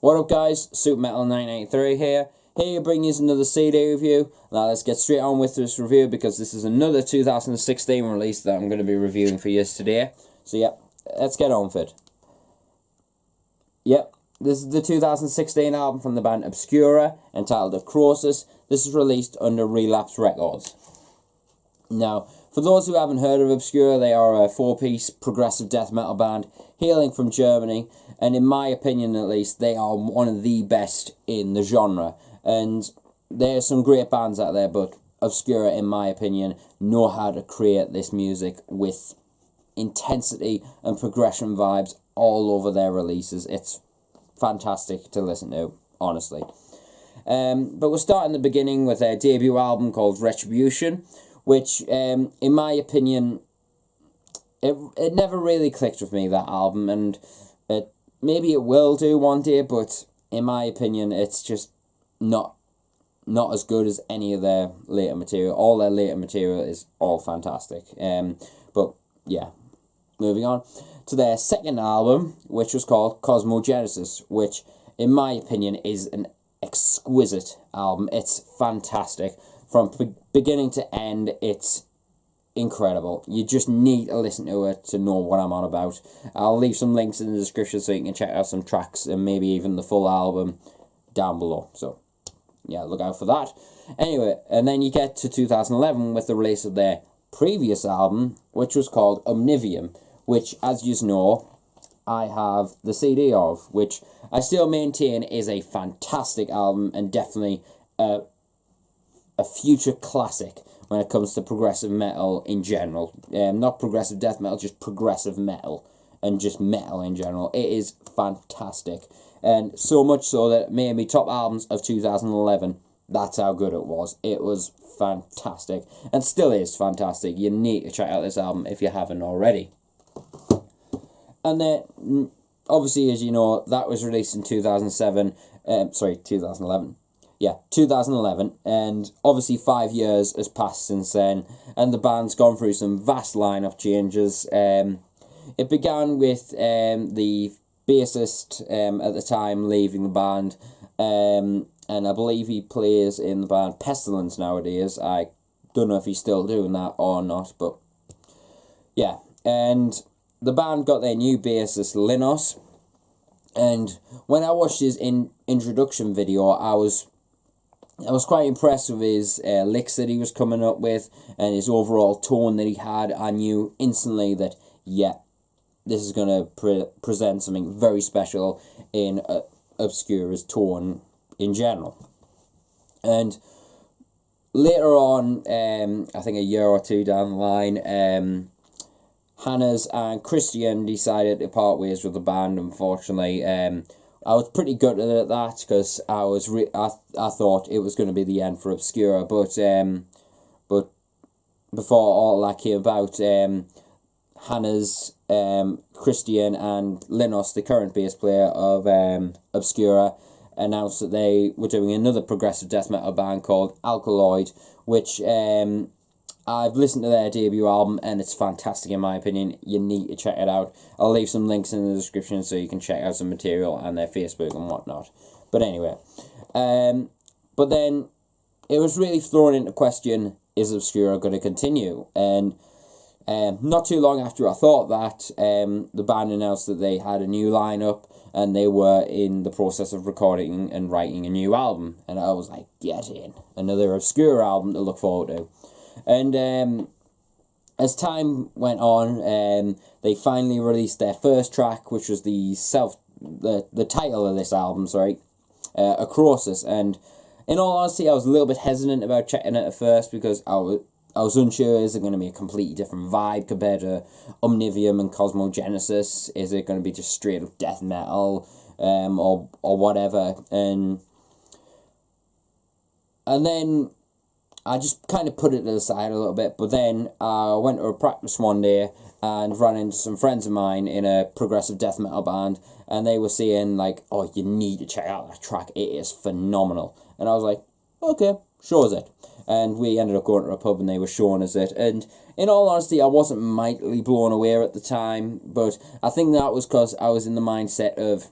What up guys, Super Metal 983 here to bring you another CD review. Now let's get straight on with this review because this is another 2016 release that I'm going to be reviewing for you today. So yeah, let's get on with it. Yep, this is the 2016 album from the band Obscura entitled Akróasis. This is released under Relapse Records. Now, for those who haven't heard of Obscura, they are a four-piece progressive death metal band hailing from Germany, and in my opinion at least, they are one of the best in the genre. And there's some great bands out there, but Obscura, in my opinion, know how to create this music with intensity and progression vibes all over their releases. It's fantastic to listen to, honestly. But we'll start in the beginning with their debut album called Retribution, which, in my opinion, it never really clicked with me, that album, and maybe it will do one day, but in my opinion, it's just not as good as any of their later material. All their later material is all fantastic. But yeah, moving on to their second album, which was called Cosmogenesis, which, in my opinion, is an exquisite album. It's fantastic. From beginning to end, it's incredible. You just need to listen to it to know what I'm on about. I'll leave some links in the description so you can check out some tracks and maybe even the full album down below. So, yeah, look out for that. Anyway, and then you get to 2011 with the release of their previous album, which was called Omnivium, which, as you know, I have the CD of, which I still maintain is a fantastic album and definitely a future classic when it comes to progressive metal in general. Not progressive death metal, just progressive metal, and just metal in general. It is fantastic, and so much so that it made me top albums of 2011. That's how good it was. It was fantastic, and still is fantastic. You need to check out this album if you haven't already. And then, obviously, as you know, that was released in 2011. Yeah, 2011, and obviously 5 years has passed since then, and the band's gone through some vast lineup changes. It began with the bassist at the time leaving the band, and I believe he plays in the band Pestilence nowadays. I don't know if he's still doing that or not, but yeah. And the band got their new bassist, Linus, and when I watched his introduction video, I was quite impressed with his licks that he was coming up with and his overall tone that he had. I knew instantly that, yeah, this is going to present something very special in Obscura's tone in general. And later on, I think a year or two down the line, Hannes and Christian decided to part ways with the band, unfortunately. I was pretty gutted at that because I thought it was going to be the end for Obscura, but before all that came about, Hannes, Christian, and Linus, the current bass player of Obscura, announced that they were doing another progressive death metal band called Alkaloid, which I've listened to their debut album and it's fantastic in my opinion. You need to check it out. I'll leave some links in the description so you can check out some material on their Facebook and whatnot. But anyway, but then it was really thrown into question, is Obscura going to continue? And not too long after I thought that, the band announced that they had a new lineup and they were in the process of recording and writing a new album. And I was like, get in. Another Obscura album to look forward to. And as time went on, they finally released their first track, which was the title of this album, Akróasis. And in all honesty, I was a little bit hesitant about checking it at first because I was unsure, is it going to be a completely different vibe compared to Omnivium and Cosmogenesis? Is it going to be just straight up death metal, or whatever? And then I just kind of put it to the side a little bit, but then I went to a practice one day and ran into some friends of mine in a progressive death metal band, and they were saying, like, oh, you need to check out that track, it is phenomenal. And I was like, okay, show us it. And we ended up going to a pub and they were showing us it, and in all honesty, I wasn't mightily blown away at the time, but I think that was because I was in the mindset of,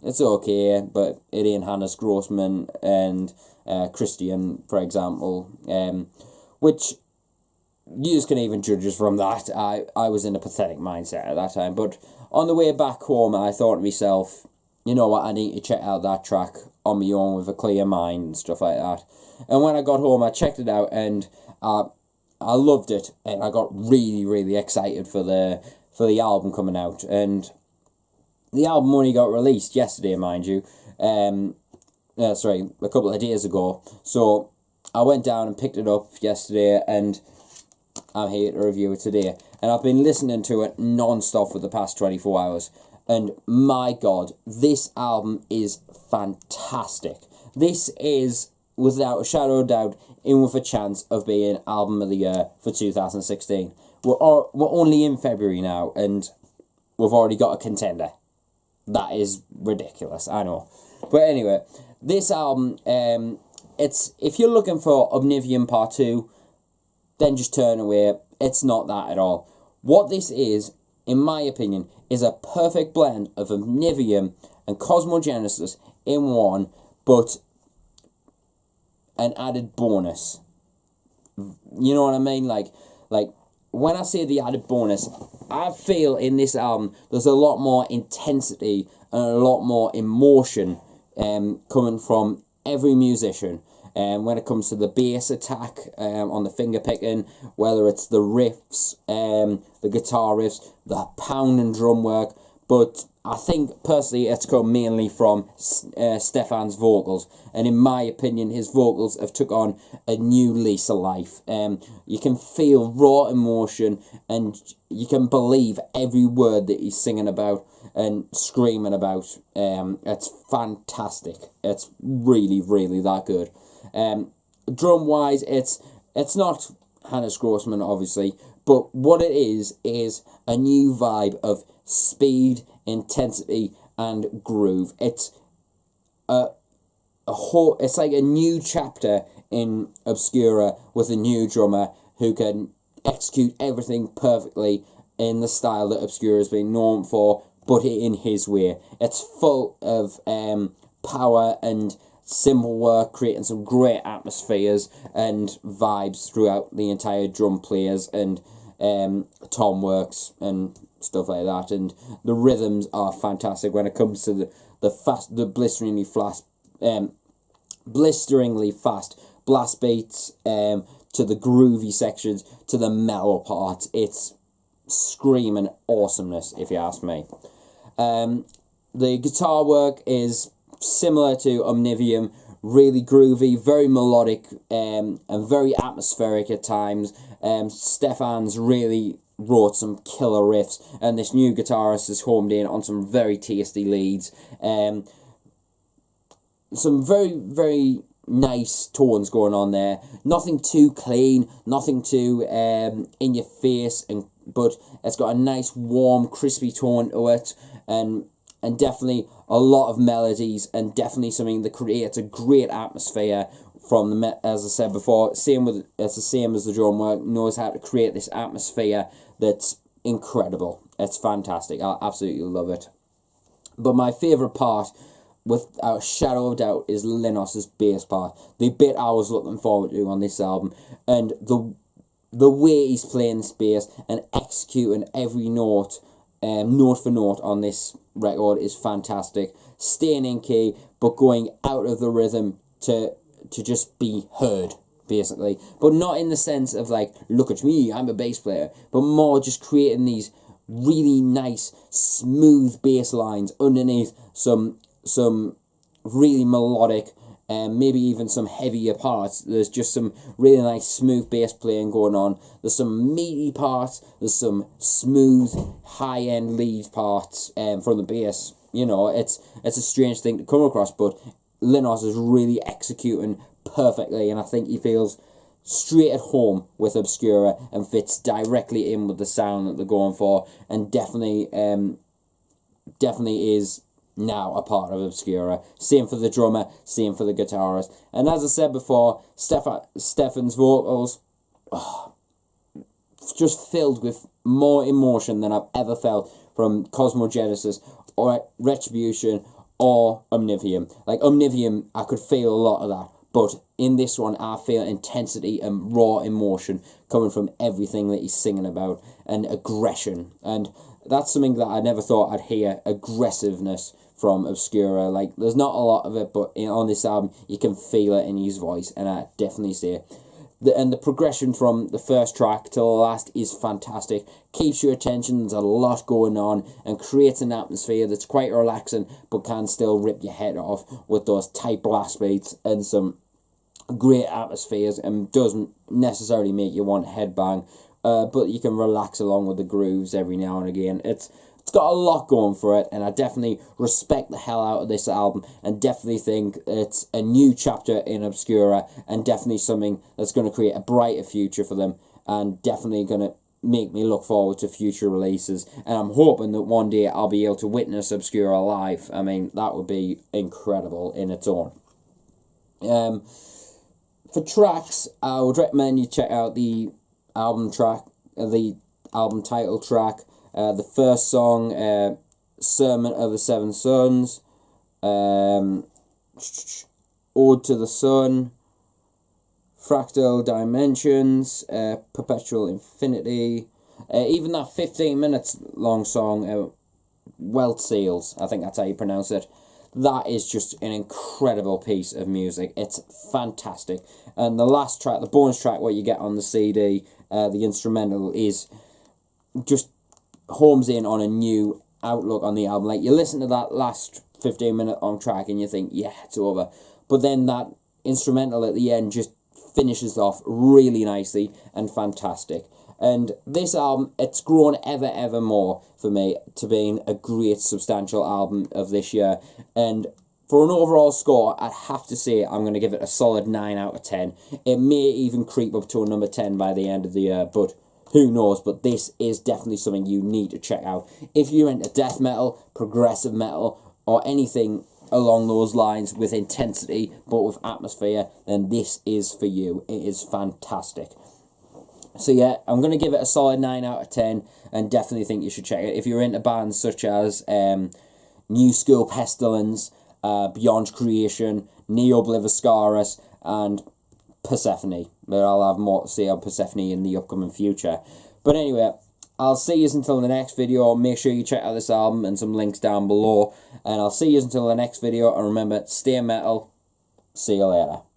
it's okay, but it ain't Hannes Grossman and Christian, for example, which you just can even judge us from that. I was in a pathetic mindset at that time, but on the way back home, I thought to myself, you know what, I need to check out that track on my own with a clear mind and stuff like that. And when I got home, I checked it out, and I loved it, and I got really, really excited for the album coming out. And the album only got released yesterday, mind you. Sorry, a couple of days ago. So I went down and picked it up yesterday, and I'm here to review it today. And I've been listening to it non-stop for the past 24 hours. And my God, this album is fantastic. This is, without a shadow of doubt, in with a chance of being Album of the Year for 2016. We're only in February now, and we've already got a contender. That is ridiculous, I know. But anyway, this album, it's, if you're looking for Omnivium Part 2, then just turn away. It's not that at all. What this is, in my opinion, is a perfect blend of Omnivium and Cosmogenesis in one, but an added bonus. You know what I mean? Like when I say the added bonus, I feel in this album there's a lot more intensity and a lot more emotion coming from every musician. When it comes to the bass attack on the finger picking, whether it's the riffs, the guitar riffs, the pounding drum work, but I think personally it's come mainly from Stefan's vocals, and in my opinion his vocals have took on a new lease of life. You can feel raw emotion, and you can believe every word that he's singing about and screaming about. It's fantastic. It's really, really that good. Drum wise, it's not Hannes Grossman obviously, but what it is a new vibe of speed, intensity, and groove. It's it's like a new chapter in Obscura with a new drummer who can execute everything perfectly in the style that Obscura has been known for, but in his way. It's full of power and simple work, creating some great atmospheres and vibes throughout the entire drum players and tom works and stuff like that. And the rhythms are fantastic when it comes to the blisteringly fast blast beats, to the groovy sections, to the mellow parts. It's screaming awesomeness, if you ask me. The guitar work is similar to Omnivium, really groovy, very melodic, and very atmospheric at times. Stefan's really wrote some killer riffs, and this new guitarist has homed in on some very tasty leads. Some very, very nice tones going on there. Nothing too clean, nothing too in your face, but it's got a nice warm crispy tone to it, and definitely a lot of melodies, and definitely something that creates a great atmosphere from the, as I said before, it's the same as the drum work, knows how to create this atmosphere that's incredible. It's fantastic. I absolutely love it. But my favourite part, without a shadow of doubt, is Linos's bass part. The bit I was looking forward to on this album, and the way he's playing this bass and executing every note, note for note on this record is fantastic. Staying in key, but going out of the rhythm to just be heard, basically. But not in the sense of like, look at me, I'm a bass player, but more just creating these really nice, smooth bass lines underneath some really melodic, and maybe even some heavier parts. There's just some really nice smooth bass playing going on. There's some meaty parts. There's some smooth high-end lead parts from the bass. You know, it's a strange thing to come across, but Linos is really executing perfectly, and I think he feels straight at home with Obscura and fits directly in with the sound that they're going for, and definitely is now a part of Obscura. Same for the drummer, same for the guitarist. And as I said before, Stefan's vocals, just filled with more emotion than I've ever felt from Cosmogenesis or Retribution or Omnivium. Like Omnivium, I could feel a lot of that, but in this one, I feel intensity and raw emotion coming from everything that he's singing about, and aggression. And that's something that I never thought I'd hear, aggressiveness from Obscura. Like, there's not a lot of it, but on this album, you can feel it in his voice, and I definitely see it. And the progression from the first track to the last is fantastic. Keeps your attention, there's a lot going on, and creates an atmosphere that's quite relaxing, but can still rip your head off with those tight blast beats and some great atmospheres, and doesn't necessarily make you want headbang, but you can relax along with the grooves every now and again. It's got a lot going for it, and I definitely respect the hell out of this album, and definitely think it's a new chapter in Obscura, and definitely something that's going to create a brighter future for them, and definitely going to make me look forward to future releases. And I'm hoping that one day I'll be able to witness Obscura live. I mean, that would be incredible in its own. For tracks, I would recommend you check out the album track, the album title track. The first song, Sermon of the Seven Sons, Ode to the Sun, Fractal Dimensions, Perpetual Infinity, even that 15 minutes long song, Welt Seals, I think that's how you pronounce it. That is just an incredible piece of music. It's fantastic. And the last track, the bonus track, what you get on the CD, the instrumental, is just homes in on a new outlook on the album. Like, you listen to that last 15-minute long track and you think, yeah, it's over. But then that instrumental at the end just finishes off really nicely and fantastic. And this album, it's grown ever more for me to being a great substantial album of this year. And for an overall score, I'd have to say I'm going to give it a solid 9 out of 10. It may even creep up to a number 10 by the end of the year, but who knows. But this is definitely something you need to check out. If you're into death metal, progressive metal, or anything along those lines with intensity but with atmosphere, then this is for you. It is fantastic. So yeah, I'm going to give it a solid 9 out of 10, and definitely think you should check it. If you're into bands such as New School Pestilence, Beyond Creation, Neobliviscaris, and Persephone. But I'll have more to say on Persephone in the upcoming future. But anyway, I'll see you until the next video. Make sure you check out this album and some links down below. And I'll see you until the next video. And remember, stay metal. See you later.